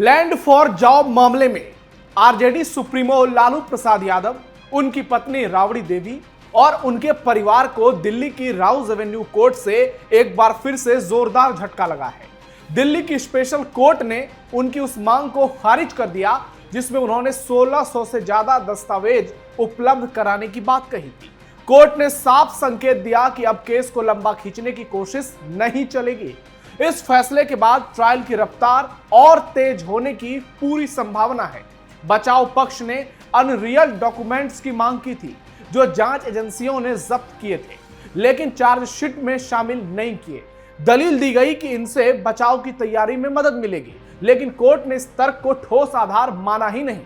Land for job मामले में RJD supremo Lalu Prasad Yadav, उनकी पत्नी राबड़ी देवी और उनके परिवार को दिल्ली की राउज एवेन्यू कोर्ट से एक बार फिर से जोरदार झटका लगा है। दिल्ली की स्पेशल कोर्ट ने उनकी उस मांग को खारिज कर दिया जिसमें उन्होंने 1600 से ज्यादा दस्तावेज उपलब्ध कराने की बात कही थी। कोर्ट ने साफ संकेत दिया कि अब केस को लंबा खींचने की कोशिश नहीं चलेगी। इस फैसले के बाद ट्रायल की रफ्तार और तेज होने की पूरी संभावना है। बचाव पक्ष ने अनरियल डॉक्यूमेंट्स की मांग की थी जो जांच एजेंसियों ने जब्त किए थे, लेकिन चार्जशीट में शामिल नहीं किए। दलील दी गई कि इनसे बचाव की तैयारी में मदद मिलेगी, लेकिन कोर्ट ने इस तर्क को ठोस आधार माना ही नहीं।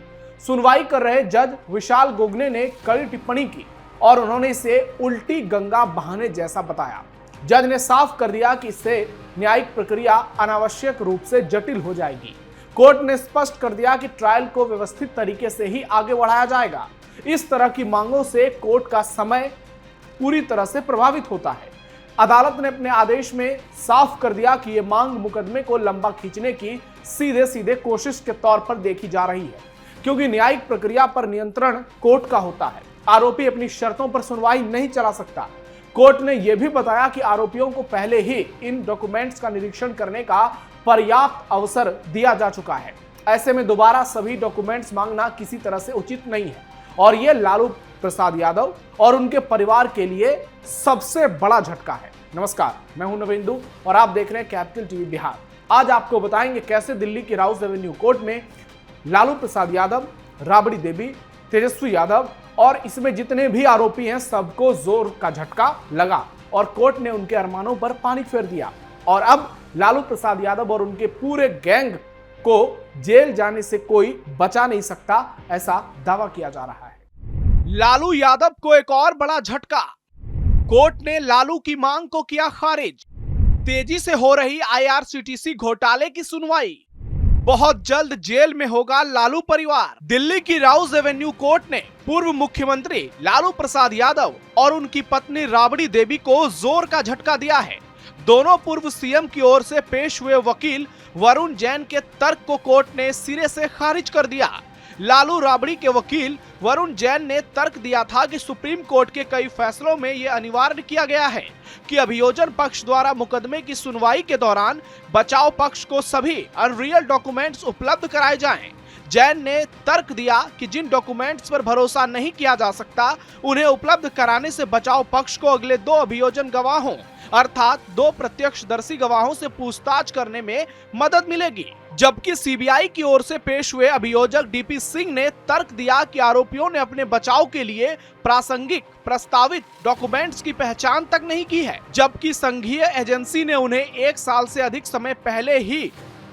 सुनवाई कर रहे जज विशाल गोगने ने कड़ी टिप्पणी की और उन्होंने इसे उल्टी गंगा बहाने जैसा बताया। जज ने साफ कर दिया कि इससे न्यायिक प्रक्रिया अनावश्यक रूप से जटिल हो जाएगी। कोर्ट ने स्पष्ट कर दिया कि ट्रायल को व्यवस्थित तरीके से ही आगे बढ़ाया जाएगा। इस तरह की मांगों से कोर्ट का समय पूरी तरह से प्रभावित होता है। अदालत ने अपने आदेश में साफ कर दिया कि यह मांग मुकदमे को लंबा खींचने की सीधे सीधे कोशिश के तौर पर देखी जा रही है, क्योंकि न्यायिक प्रक्रिया पर नियंत्रण कोर्ट का होता है। आरोपी अपनी शर्तों पर सुनवाई नहीं चला सकता। कोर्ट ने यह भी बताया कि आरोपियों को पहले ही इन डॉक्यूमेंट्स का निरीक्षण करने का पर्याप्त अवसर दिया जा चुका है। ऐसे में दोबारा सभी डॉक्यूमेंट्स मांगना किसी तरह से उचित नहीं है और यह लालू प्रसाद यादव और उनके परिवार के लिए सबसे बड़ा झटका है। नमस्कार, मैं हूं नवेंदु और आप देख रहे हैं कैपिटल टीवी बिहार। आज आपको बताएंगे कैसे दिल्ली की राउज एवेन्यू कोर्ट में लालू प्रसाद यादव, राबड़ी देवी, तेजस्वी यादव और इसमें जितने भी आरोपी हैं सबको जोर का झटका लगा और कोर्ट ने उनके अरमानों पर पानी फेर दिया और अब लालू प्रसाद यादव और उनके पूरे गैंग को जेल जाने से कोई बचा नहीं सकता, ऐसा दावा किया जा रहा है। लालू यादव को एक और बड़ा झटका। कोर्ट ने लालू की मांग को किया खारिज। तेजी से हो रही आईआरसीटीसी घोटाले की सुनवाई। बहुत जल्द जेल में होगा लालू परिवार। दिल्ली की राउज एवेन्यू कोर्ट ने पूर्व मुख्यमंत्री लालू प्रसाद यादव और उनकी पत्नी राबड़ी देवी को जोर का झटका दिया है। दोनों पूर्व सीएम की ओर से पेश हुए वकील वरुण जैन के तर्क को कोर्ट ने सिरे से खारिज कर दिया। लालू राबड़ी के वकील वरुण जैन ने तर्क दिया था कि सुप्रीम कोर्ट के कई फैसलों में यह अनिवार्य किया गया है कि अभियोजन पक्ष द्वारा मुकदमे की सुनवाई के दौरान बचाव पक्ष को सभी अनरियल डॉक्यूमेंट्स उपलब्ध कराए जाएं। जैन ने तर्क दिया कि जिन डॉक्यूमेंट्स पर भरोसा नहीं किया जा सकता उन्हें उपलब्ध कराने से बचाव पक्ष को अगले 2 अभियोजन गवाहों अर्थात 2 प्रत्यक्षदर्शी गवाहों से पूछताछ करने में मदद मिलेगी। जबकि सीबीआई की ओर से पेश हुए अभियोजक डीपी सिंह ने तर्क दिया कि आरोपियों ने अपने बचाव के लिए प्रासंगिक प्रस्तावित डॉक्यूमेंट्स की पहचान तक नहीं की है, जबकि संघीय एजेंसी ने उन्हें 1 साल से अधिक समय पहले ही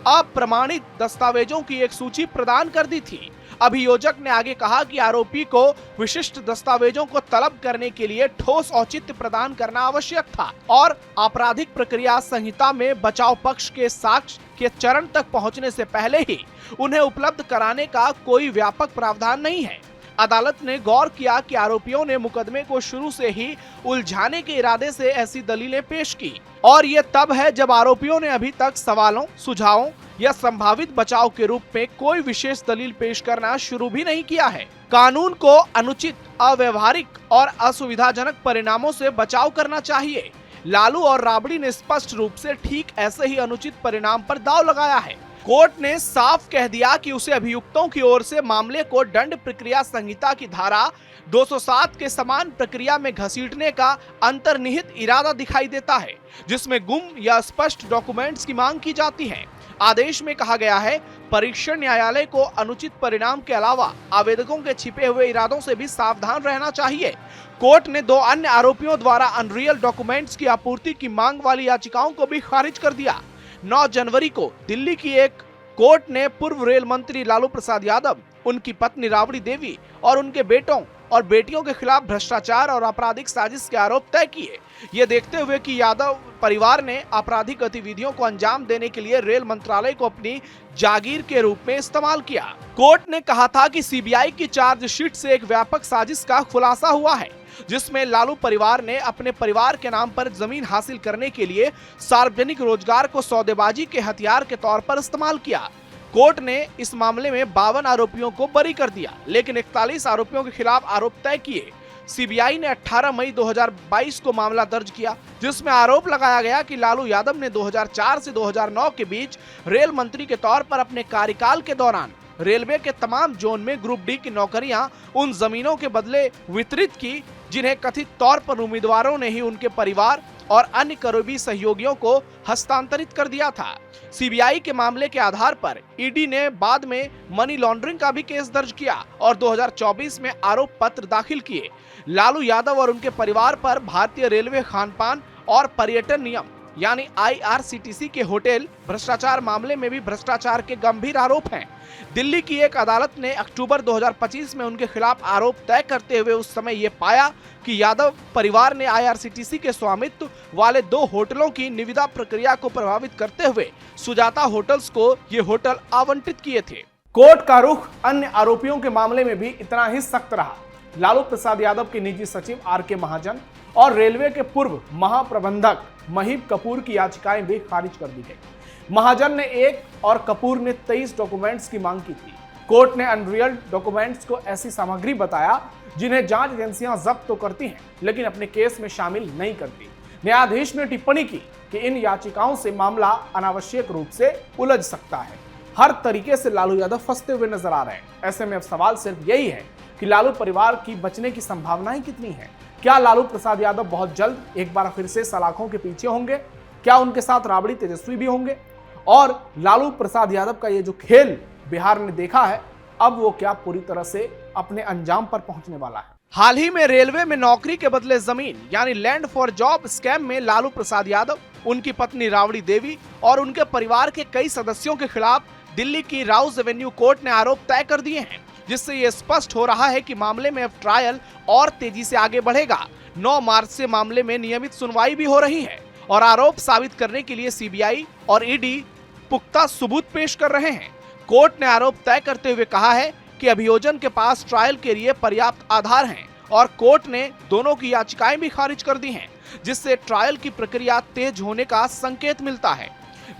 अप्रमाणित दस्तावेजों की एक सूची प्रदान कर दी थी। अभियोजक ने आगे कहा कि आरोपी को विशिष्ट दस्तावेजों को तलब करने के लिए ठोस औचित्य प्रदान करना आवश्यक था और आपराधिक प्रक्रिया संहिता में बचाव पक्ष के साक्ष्य के चरण तक पहुंचने से पहले ही उन्हें उपलब्ध कराने का कोई व्यापक प्रावधान नहीं है। अदालत ने गौर किया कि आरोपियों ने मुकदमे को शुरू से ही उलझाने के इरादे से ऐसी दलीलें पेश की और ये तब है जब आरोपियों ने अभी तक सवालों, सुझावों या संभावित बचाव के रूप में कोई विशेष दलील पेश करना शुरू भी नहीं किया है। कानून को अनुचित, अव्यवहारिक और असुविधाजनक परिणामों से बचाव करना चाहिए। लालू और राबड़ी ने स्पष्ट रूप से ठीक ऐसे ही अनुचित परिणाम पर दांव लगाया है। कोर्ट ने साफ कह दिया कि उसे अभियुक्तों की ओर से मामले को दंड प्रक्रिया संहिता की धारा 207 के समान प्रक्रिया में घसीटने का अंतर्निहित इरादा दिखाई देता है, जिसमें गुम या स्पष्ट डॉक्यूमेंट्स की मांग की जाती है। आदेश में कहा गया है, परीक्षण न्यायालय को अनुचित परिणाम के अलावा आवेदकों के छिपे हुए इरादों से भी सावधान रहना चाहिए। कोर्ट ने 2 अन्य आरोपियों द्वारा अनरियल डॉक्यूमेंट्स की आपूर्ति की मांग वाली याचिकाओं को भी खारिज कर दिया। 9 जनवरी को दिल्ली की एक कोर्ट ने पूर्व रेल मंत्री लालू प्रसाद यादव, उनकी पत्नी राबड़ी देवी और उनके बेटों और बेटियों के खिलाफ भ्रष्टाचार और आपराधिक साजिश के आरोप तय किए। ये देखते हुए कि यादव परिवार ने आपराधिक गतिविधियों को अंजाम देने के लिए रेल मंत्रालय को अपनी जागीर के रूप में इस्तेमाल किया। कोर्ट ने कहा था कि सीबीआई की चार्जशीट से एक व्यापक साजिश का खुलासा हुआ है, जिसमें लालू परिवार ने अपने परिवार के नाम पर जमीन हासिल करने के लिए सार्वजनिक रोजगार को सौदेबाजी के हथियार के तौर पर इस्तेमाल किया। कोर्ट ने इस मामले में 52 आरोपियों को बरी कर दिया, लेकिन 41 आरोपियों के खिलाफ आरोप तय किए। सीबीआई ने 18 मई 2022 को मामला दर्ज किया, जिसमें आरोप लगाया गया कि लालू यादव ने 2004 से 2009 के बीच रेल मंत्री के तौर पर अपने कार्यकाल के दौरान रेलवे के तमाम जोन में ग्रुप डी की नौकरियां उन जमीनों के बदले वितरित की, जिन्हें कथित तौर पर उम्मीदवारों ने ही उनके परिवार और अन्य करीबी सहयोगियों को हस्तांतरित कर दिया था। सीबीआई के मामले के आधार पर ईडी ने बाद में मनी लॉन्ड्रिंग का भी केस दर्ज किया और 2024 में आरोप पत्र दाखिल किए। लालू यादव और उनके परिवार पर भारतीय रेलवे खानपान और पर्यटन नियम यानी IRCTC के होटल भ्रष्टाचार मामले में भी भ्रष्टाचार के गंभीर आरोप हैं। दिल्ली की एक अदालत ने अक्टूबर 2025 में उनके खिलाफ आरोप तय करते हुए उस समय ये पाया कि यादव परिवार ने IRCTC के स्वामित्व वाले 2 होटलों की निविदा प्रक्रिया को प्रभावित करते हुए सुजाता होटल्स को ये होटल आवंटित किए थे। कोर्ट का रुख अन्य आरोपियों के मामले में भी इतना ही सख्त रहा। लालू प्रसाद यादव के निजी सचिव RK महाजन और रेलवे के पूर्व महाप्रबंधक महीप कपूर की याचिकाएं भी खारिज कर दी गई। महाजन ने 1 और कपूर ने 23 डॉक्यूमेंट्स की मांग की थी। कोर्ट ने अनरियल डॉक्यूमेंट्स को ऐसी सामग्री बताया जिन्हें जांच एजेंसियां जब्त तो करती हैं, लेकिन अपने केस में शामिल नहीं करती। न्यायाधीश ने टिप्पणी की कि इन याचिकाओं से मामला अनावश्यक रूप से उलझ सकता है। हर तरीके से लालू यादव फंसते हुए नजर आ रहे हैं। ऐसे में अब सवाल सिर्फ यही है कि लालू परिवार की बचने की संभावनाएं कितनी है। क्या लालू प्रसाद यादव बहुत जल्द एक बार फिर से सलाखों के पीछे होंगे? क्या उनके साथ राबड़ी तेजस्वी भी होंगे? और लालू प्रसाद यादव का ये जो खेल बिहार ने देखा है, अब वो क्या पूरी तरह से अपने अंजाम पर पहुंचने वाला है? हाल ही में रेलवे में नौकरी के बदले जमीन यानी लैंड फॉर जॉब स्कैम में लालू प्रसाद यादव, उनकी पत्नी राबड़ी देवी और उनके परिवार के कई सदस्यों के खिलाफ दिल्ली की राउज एवेन्यू कोर्ट ने आरोप तय कर दिए हैं, जिससे ये स्पष्ट हो रहा है कि मामले में अब ट्रायल और तेजी से आगे बढ़ेगा। 9 मार्च से मामले में नियमित सुनवाई भी हो रही है और आरोप साबित करने के लिए सीबीआई और ईडी पुख्ता सबूत पेश कर रहे हैं। कोर्ट ने आरोप तय करते हुए कहा है कि अभियोजन के पास ट्रायल के लिए पर्याप्त आधार हैं और कोर्ट ने दोनों की याचिकाएं भी खारिज कर दी हैं, जिससे ट्रायल की प्रक्रिया तेज होने का संकेत मिलता है।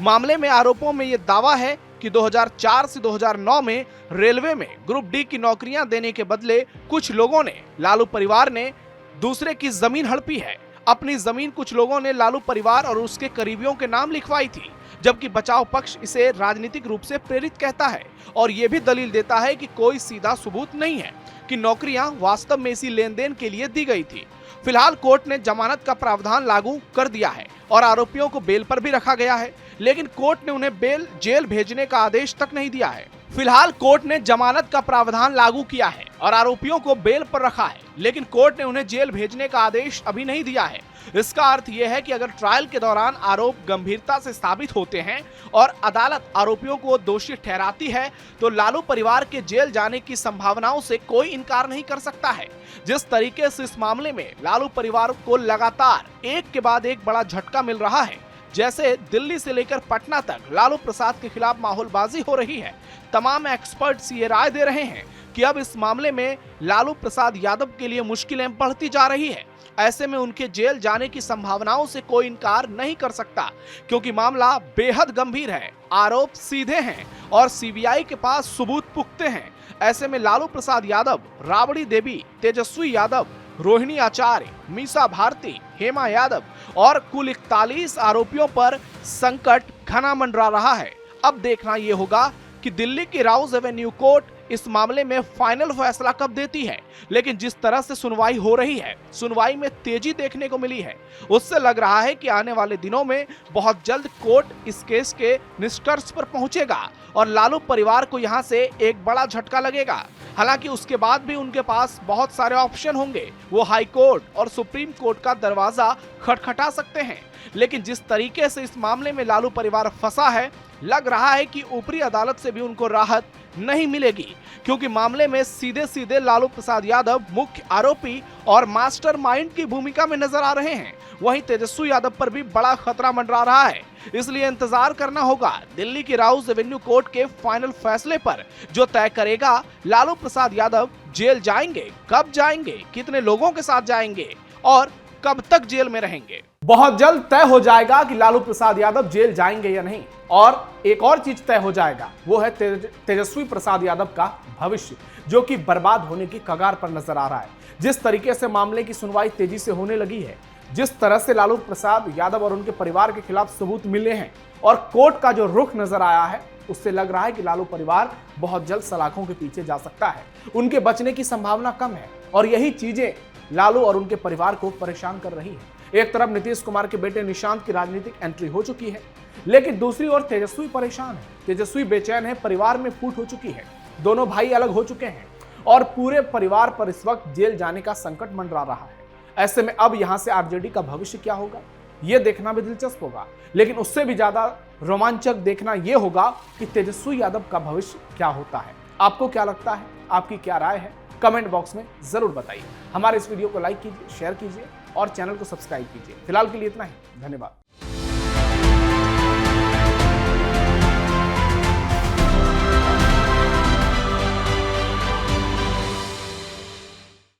मामले में आरोपों में यह दावा है कि 2004 से 2009 में रेलवे में ग्रुप डी की नौकरियां देने के बदले कुछ लोगों ने, लालू परिवार ने दूसरे की जमीन हड़पी है। अपनी जमीन कुछ लोगों ने लालू परिवार और उसके करीबियों के नाम लिखवाई थी, जबकि बचाव पक्ष इसे राजनीतिक रूप से प्रेरित कहता है और ये भी दलील देता है कि कोई सीधा सबूत नहीं है कि नौकरियां वास्तव में इसी लेन देन के लिए दी गई थी। फिलहाल कोर्ट ने जमानत का प्रावधान लागू कर दिया है और आरोपियों को बेल पर भी रखा गया है, लेकिन कोर्ट ने उन्हें जेल भेजने का आदेश तक नहीं दिया है। फिलहाल कोर्ट ने जमानत का प्रावधान लागू किया है और आरोपियों को बेल पर रखा है, लेकिन कोर्ट ने उन्हें जेल भेजने का आदेश अभी नहीं दिया है। इसका अर्थ यह है कि अगर ट्रायल के दौरान आरोप गंभीरता से साबित होते हैं और अदालत आरोपियों को दोषी ठहराती है, तो लालू परिवार के जेल जाने की संभावनाओं से कोई इनकार नहीं कर सकता है। जिस तरीके से इस मामले में लालू परिवार को लगातार एक के बाद एक बड़ा झटका मिल रहा है, जैसे दिल्ली से लेकर पटना तक लालू प्रसाद के खिलाफ माहौलबाजी हो रही है, तमाम एक्सपर्ट्स ये राय दे रहे हैं कि अब इस मामले में लालू प्रसाद यादव के लिए मुश्किलें बढ़ती जा रही है। ऐसे में उनके जेल जाने की संभावनाओं से कोई इनकार नहीं कर सकता, क्योंकि मामला बेहद गंभीर है, आरोप सीधे हैं और सीबीआई के पास सबूत पुख्ते हैं। ऐसे में लालू प्रसाद यादव, राबड़ी देवी, तेजस्वी यादव, रोहिणी आचार्य, मीसा भारती, हेमा यादव और कुल 41 आरोपियों पर संकट घना मंडरा रहा है। अब देखना यह होगा कि दिल्ली की राउज एवेन्यू कोर्ट इस मामले में फाइनल फैसला कब देती है, लेकिन जिस तरह से सुनवाई हो रही है, सुनवाई में तेजी देखने को मिली है, उससे लग रहा है कि आने वाले दिनों में बहुत जल्द कोर्ट इस केस के निष्कर्ष पर पहुंचेगा और लालू परिवार को यहां से एक बड़ा झटका लगेगा। हालांकि उसके बाद भी उनके पास बहुत सारे ऑप्शन होंगे, वो हाई कोर्ट और सुप्रीम कोर्ट का दरवाजा खटखटा सकते हैं, लेकिन जिस तरीके से इस मामले में लालू परिवार फंसा है, लग रहा है कि ऊपरी अदालत से भी उनको राहत नहीं मिलेगी, क्योंकि मामले में सीधे सीधे लालू प्रसाद यादव मुख्य आरोपी और मास्टरमाइंड की भूमिका में नजर आ रहे हैं। वहीं तेजस्वी यादव पर भी बड़ा खतरा मंडरा रहा है, इसलिए इंतजार करना होगा दिल्ली की राउज एवेन्यू कोर्ट के फाइनल फैसले पर, जो तय करेगा लालू प्रसाद यादव जेल जाएंगे, कब जाएंगे, कितने लोगों के साथ जाएंगे और कब तक जेल में रहेंगे। बहुत जल्द तय हो जाएगा कि लालू प्रसाद यादव जेल जाएंगे या नहीं। और एक और चीज तय हो जाएगा, वो है तेजस्वी प्रसाद यादव का भविष्य, जो कि बर्बाद होने की कगार पर नजर आ रहा है। जिस तरीके से मामले की सुनवाई तेजी से होने लगी है, जिस तरह से लालू प्रसाद यादव और उनके परिवार के खिलाफ सबूत मिले हैं और कोर्ट का जो रुख नजर आया है, उससे लग रहा है कि लालू परिवार बहुत जल्द सलाखों के पीछे जा सकता है। उनके बचने की संभावना कम है और यही चीजें लालू और उनके परिवार को परेशान कर रही है। एक तरफ नीतीश कुमार के बेटे निशांत की राजनीतिक एंट्री हो चुकी है, लेकिन दूसरी ओर तेजस्वी परेशान है, तेजस्वी बेचैन है, परिवार में फूट हो चुकी है, दोनों भाई अलग हो चुके हैं और पूरे परिवार पर इस वक्त जेल जाने का संकट मंडरा रहा है। ऐसे में अब यहां से आरजेडी का भविष्य क्या होगा, यह देखना भी दिलचस्प होगा, लेकिन उससे भी ज्यादा रोमांचक देखना यह होगा कि तेजस्वी यादव का भविष्य क्या होता है। आपको क्या लगता है, आपकी क्या राय है, कमेंट बॉक्स में जरूर बताइए। हमारे इस वीडियो को लाइक कीजिए, शेयर कीजिए और चैनल को सब्सक्राइब कीजिए। फिलहाल के लिए इतना ही, धन्यवाद।